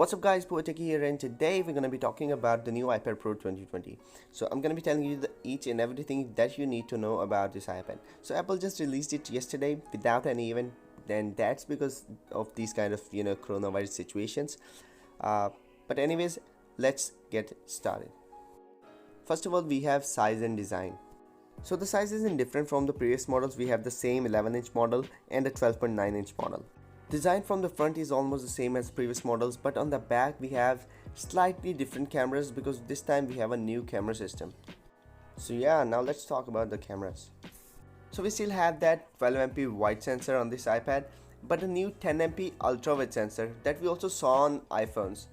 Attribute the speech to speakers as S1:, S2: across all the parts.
S1: What's up guys, Poeteki here, and today we're going to be talking about the new iPad Pro 2020. So I'm going to be telling you each and everything that you need to know about this iPad. So Apple just released it yesterday without any event, and that's because of these kind of coronavirus situations. But anyways, let's get started. First of all, we have size and design. So the size isn't different from the previous models. We have the same 11-inch model and a 12.9-inch model. Design from the front is almost the same as previous models, but on the back we have slightly different cameras because this time we have a new camera system. So yeah, now let's talk about the cameras. So we still have that 12MP wide sensor on this iPad, but a new 10MP ultra wide sensor that we also saw on iPhones.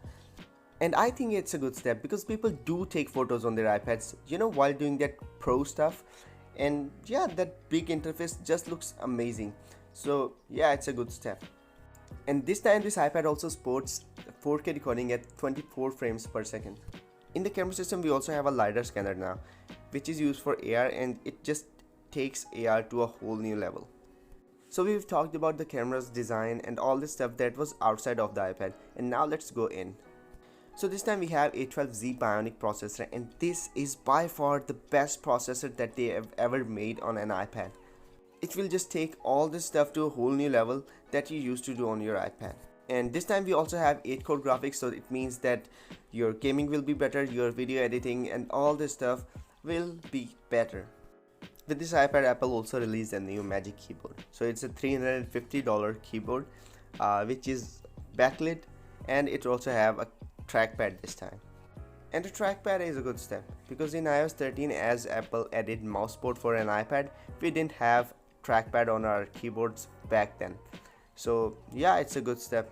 S1: And I think it's a good step because people do take photos on their iPads, while doing that pro stuff. And yeah, that big interface just looks amazing. So yeah, it's a good step. And this time this iPad also supports 4K recording at 24 frames per second. In the camera system we also have a LiDAR scanner now, which is used for AR, and it just takes AR to a whole new level. So we've talked about the camera's design and all this stuff that was outside of the iPad, and now let's go in. So this time we have a A12Z Bionic processor, and this is by far the best processor that they have ever made on an iPad. It will just take all this stuff to a whole new level that you used to do on your iPad. And this time we also have 8-core graphics, so it means that your gaming will be better, your video editing and all this stuff will be better. With this iPad, Apple also released a new Magic Keyboard. So it's a $350 keyboard which is backlit, and it also have a trackpad this time. And the trackpad is a good step because in iOS 13, as Apple added mouse port for an iPad, we didn't have trackpad on our keyboards back then. So yeah, it's a good step.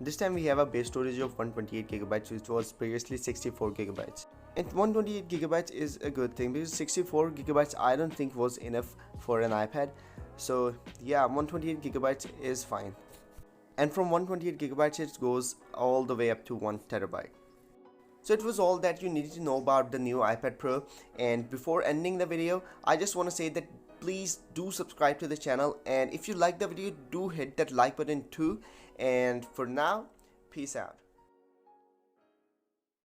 S1: This time we have a base storage of 128GB, which was previously 64GB. And 128GB is a good thing because 64GB I don't think was enough for an iPad. So yeah, 128GB is fine. And from 128GB it goes all the way up to 1TB. So it was all that you needed to know about the new iPad Pro, and before ending the video, I just want to say that please do subscribe to the channel, and if you like the video, do hit that like button too, and for now, peace out.